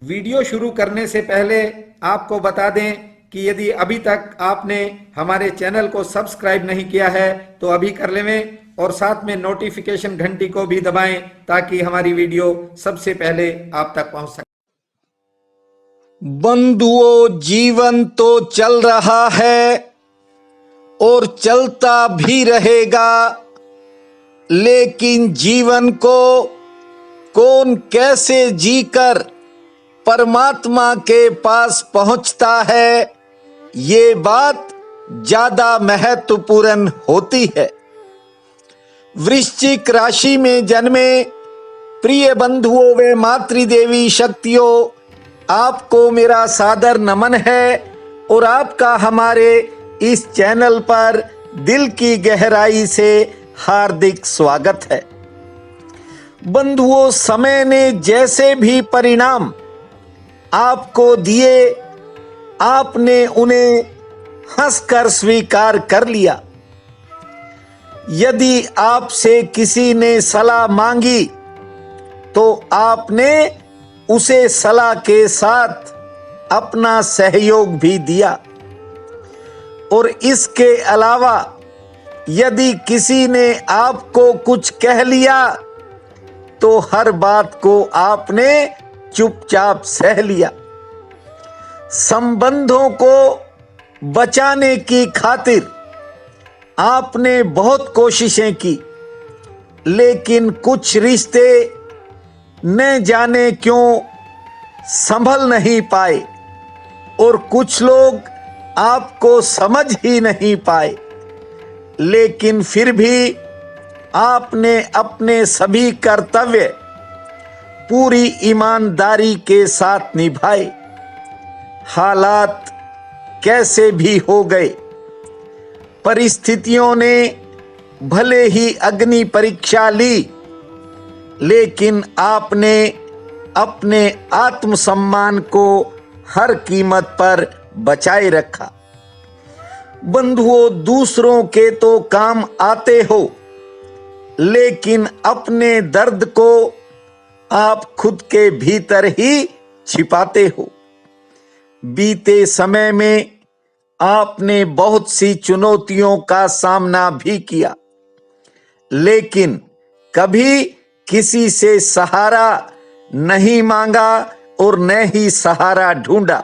Video शुरू करने से पहले आपको बता दें कि यदि अभी तक आपने हमारे चैनल को सब्सक्राइब नहीं किया है तो अभी कर लें और साथ में नोटिफिकेशन घंटी को भी दबाएं ताकि हमारी वीडियो सबसे पहले आप तक पहुंच सके। बंधुओं, जीवन तो चल रहा है और चलता भी रहेगा, लेकिन जीवन को कौन कैसे जीकर परमात्मा के पास पहुंचता है, ये बात ज्यादा महत्वपूर्ण होती है। वृश्चिक राशि में जन्मे प्रिय बंधुओं व मातृदेवी शक्तियों, आपको मेरा सादर नमन है और आपका हमारे इस चैनल पर दिल की गहराई से हार्दिक स्वागत है। बंधुओं, समय ने जैसे भी परिणाम आपको दिए, आपने उन्हें हंसकर स्वीकार कर लिया। यदि आपसे किसी ने सलाह मांगी तो आपने उसे सलाह के साथ अपना सहयोग भी दिया, और इसके अलावा यदि किसी ने आपको कुछ कह लिया तो हर बात को आपने चुपचाप सह लिया। संबंधों को बचाने की खातिर आपने बहुत कोशिशें की, लेकिन कुछ रिश्ते न जाने क्यों संभल नहीं पाए और कुछ लोग आपको समझ ही नहीं पाए, लेकिन फिर भी आपने अपने सभी कर्तव्य पूरी ईमानदारी के साथ निभाए। हालात कैसे भी हो गए, परिस्थितियों ने भले ही अग्नि परीक्षा ली, लेकिन आपने अपने आत्मसम्मान को हर कीमत पर बचाए रखा। बंधुओं, दूसरों के तो काम आते हो, लेकिन अपने दर्द को आप खुद के भीतर ही छिपाते हो। बीते समय में आपने बहुत सी चुनौतियों का सामना भी किया, लेकिन कभी किसी से सहारा नहीं मांगा और न ही सहारा ढूंढा,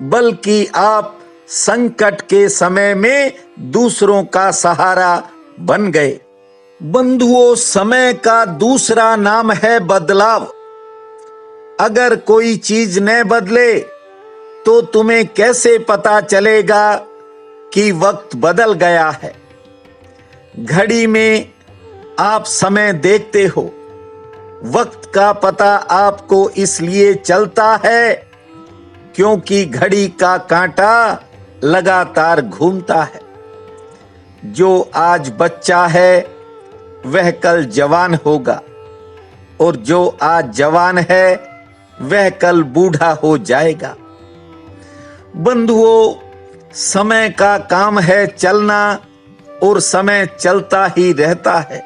बल्कि आप संकट के समय में दूसरों का सहारा बन गए। बंधुओं, समय का दूसरा नाम है बदलाव। अगर कोई चीज न बदले तो तुम्हें कैसे पता चलेगा कि वक्त बदल गया है। घड़ी में आप समय देखते हो, वक्त का पता आपको इसलिए चलता है क्योंकि घड़ी का कांटा लगातार घूमता है। जो आज बच्चा है वह कल जवान होगा, और जो आज जवान है वह कल बूढ़ा हो जाएगा। बंधुओं, समय का काम है चलना और समय चलता ही रहता है।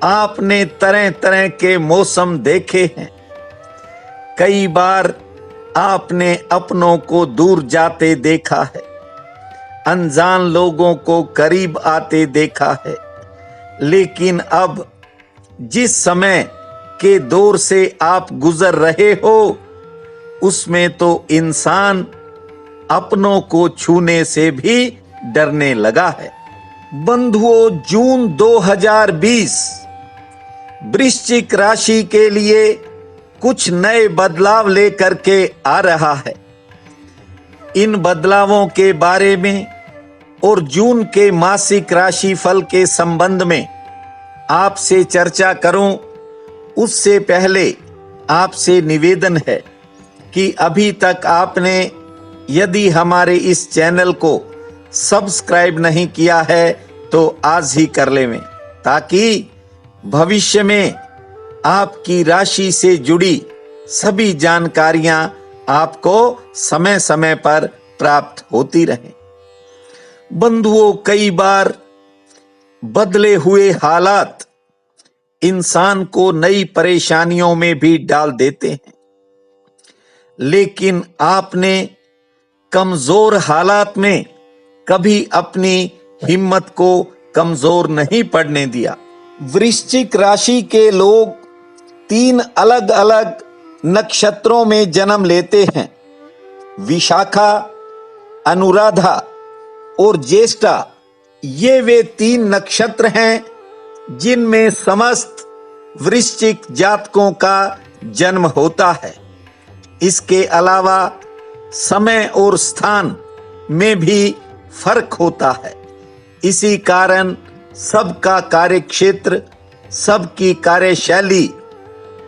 आपने तरह तरह के मौसम देखे हैं। कई बार आपने अपनों को दूर जाते देखा है, अनजान लोगों को करीब आते देखा है, लेकिन अब जिस समय के दौर से आप गुजर रहे हो, उसमें तो इंसान अपनों को छूने से भी डरने लगा है। बंधुओं, जून 2020 वृश्चिक राशि के लिए कुछ नए बदलाव लेकर के आ रहा है। इन बदलावों के बारे में और जून के मासिक राशि फल के संबंध में आपसे चर्चा करूं, उससे पहले आपसे निवेदन है कि अभी तक आपने यदि हमारे इस चैनल को सब्सक्राइब नहीं किया है तो आज ही कर लें, ताकि भविष्य में आपकी राशि से जुड़ी सभी जानकारियां आपको समय समय पर प्राप्त होती रहें। बंधुओं, कई बार बदले हुए हालात इंसान को नई परेशानियों में भी डाल देते हैं। लेकिन आपने कमजोर हालात में कभी अपनी हिम्मत को कमजोर नहीं पड़ने दिया। वृश्चिक राशि के लोग 3 अलग अलग नक्षत्रों में जन्म लेते हैं। विशाखा, अनुराधा और ज्येष्ठा, ये वे 3 नक्षत्र हैं जिनमें समस्त वृश्चिक जातकों का जन्म होता है। इसके अलावा समय और स्थान में भी फर्क होता है। इसी कारण सबका कार्यक्षेत्र, सबकी कार्यशैली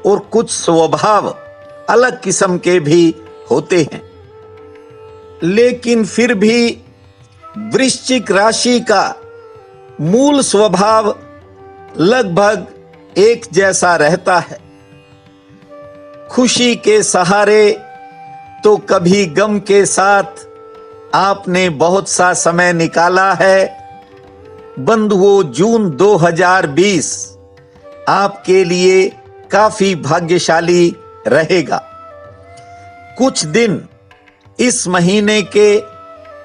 और कुछ स्वभाव अलग किस्म के भी होते हैं। लेकिन फिर भी वृश्चिक राशि का मूल स्वभाव लगभग एक जैसा रहता है। खुशी के सहारे तो कभी गम के साथ आपने बहुत सा समय निकाला है। बंधुओं, जून 2020 आपके लिए काफी भाग्यशाली रहेगा। कुछ दिन इस महीने के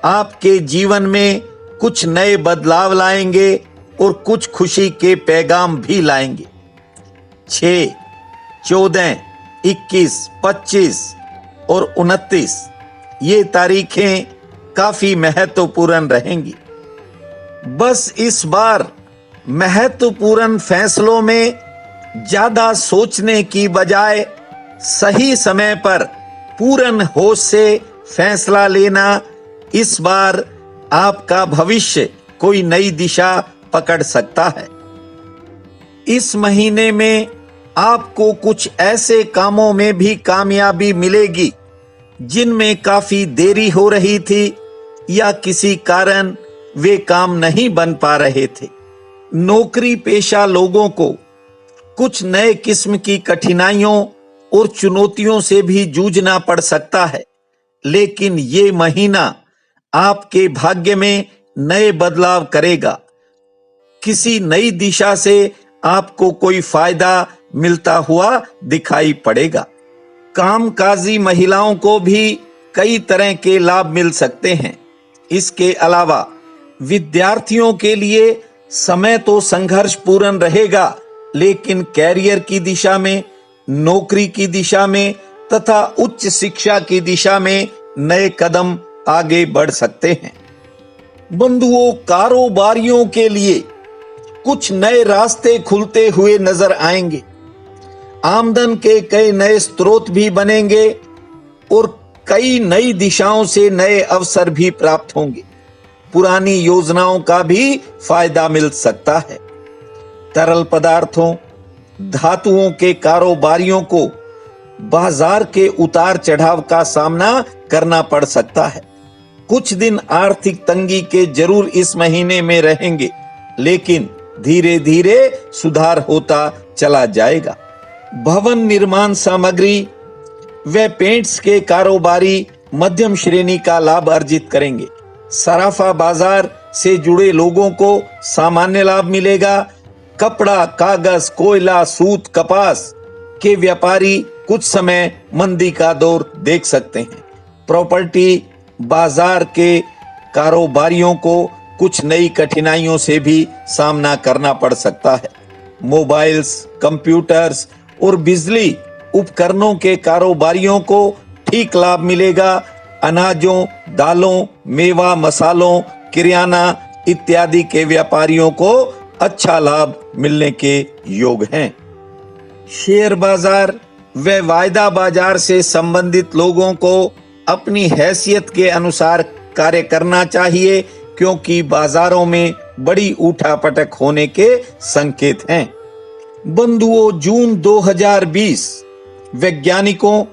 आपके जीवन में कुछ नए बदलाव लाएंगे और कुछ खुशी के पैगाम भी लाएंगे। 6, 14, 21, 25 और 29 ये तारीखें काफी महत्वपूर्ण रहेंगी। बस इस बार महत्वपूर्ण फैसलों में ज्यादा सोचने की बजाय सही समय पर पूर्ण होश से फैसला लेना इस बार आपका भविष्य कोई नई दिशा पकड़ सकता है। इस महीने में आपको कुछ ऐसे कामों में भी कामयाबी मिलेगी जिनमें काफी देरी हो रही थी या किसी कारण वे काम नहीं बन पा रहे थे। नौकरी पेशा लोगों को कुछ नए किस्म की कठिनाइयों और चुनौतियों से भी जूझना पड़ सकता है, लेकिन ये महीना आपके भाग्य में नए बदलाव करेगा। किसी नई दिशा से आपको कोई फायदा मिलता हुआ दिखाई पड़ेगा। कामकाजी महिलाओं को भी कई तरह के लाभ मिल सकते हैं। इसके अलावा विद्यार्थियों के लिए समय तो संघर्षपूर्ण रहेगा, लेकिन कैरियर की दिशा में, नौकरी की दिशा में तथा उच्च शिक्षा की दिशा में नए कदम आगे बढ़ सकते हैं। बंधुओं, कारोबारियों के लिए कुछ नए रास्ते खुलते हुए नजर आएंगे। आमदन के कई नए स्रोत भी बनेंगे और कई नई दिशाओं से नए अवसर भी प्राप्त होंगे। पुरानी योजनाओं का भी फायदा मिल सकता है। तरल पदार्थों, धातुओं के कारोबारियों को बाजार के उतार चढ़ाव का सामना करना पड़ सकता है। कुछ दिन आर्थिक तंगी के जरूर इस महीने में रहेंगे, लेकिन धीरे धीरे सुधार होता चला जाएगा। भवन निर्माण सामग्री व पेंट्स के कारोबारी मध्यम श्रेणी का लाभ अर्जित करेंगे। सराफा बाजार से जुड़े लोगों को सामान्य लाभ मिलेगा। कपड़ा, कागज, कोयला, सूत, कपास के व्यापारी कुछ समय मंदी का दौर देख सकते हैं। प्रॉपर्टी बाजार के कारोबारियों को कुछ नई कठिनाइयों से भी सामना करना पड़ सकता है। मोबाइल्स, कंप्यूटर्स और बिजली उपकरणों के कारोबारियों को ठीक लाभ मिलेगा। अनाजों, दालों, मेवा, मसालों, किराना इत्यादि के व्यापारियों को अच्छा लाभ मिलने के योग हैं। शेयर बाजार व वायदा बाजार से संबंधित लोगों को अपनी हैसियत के अनुसार कार्य करना चाहिए, क्योंकि बाजारों में बड़ी उठापटक होने के संकेत हैं। बंधुओं, जून 2020 वैज्ञानिकों,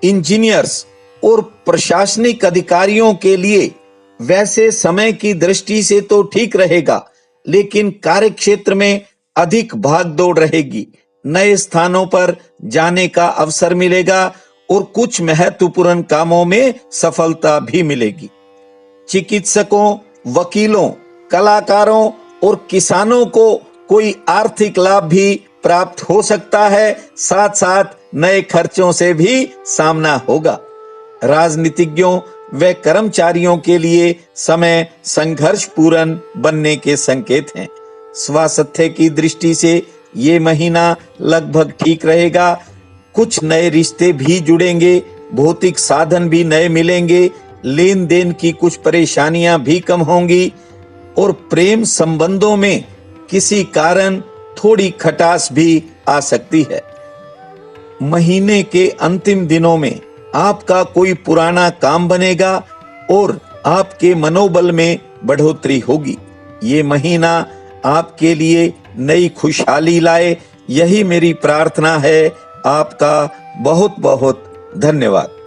इंजीनियर्स और प्रशासनिक अधिकारियों के लिए वैसे समय की दृष्टि से तो ठीक रहेगा, लेकिन कार्यक्षेत्र में अधिक भागदौड़ रहेगी। नए स्थानों पर जाने का अवसर मिलेगा और कुछ महत्वपूर्ण कामों में सफलता भी मिलेगी। चिकित्सकों, वकीलों, कलाकारों और किसानों को कोई आर्थिक लाभ भी प्राप्त हो सकता है। साथ साथ नए खर्चों से भी सामना होगा। राजनीतिज्ञों व कर्मचारियों के लिए समय संघर्षपूर्ण बनने के संकेत हैं। स्वास्थ्य की दृष्टि से ये महीना लगभग ठीक रहेगा। कुछ नए रिश्ते भी जुड़ेंगे, भौतिक साधन भी नए मिलेंगे, लेन देन की कुछ परेशानियां भी कम होंगी और प्रेम संबंधों में किसी कारण थोड़ी खटास भी आ सकती है। महीने के अंतिम दिनों में आपका कोई पुराना काम बनेगा और आपके मनोबल में बढ़ोतरी होगी। ये महीना आपके लिए नई खुशहाली लाए, यही मेरी प्रार्थना है। आपका बहुत बहुत धन्यवाद।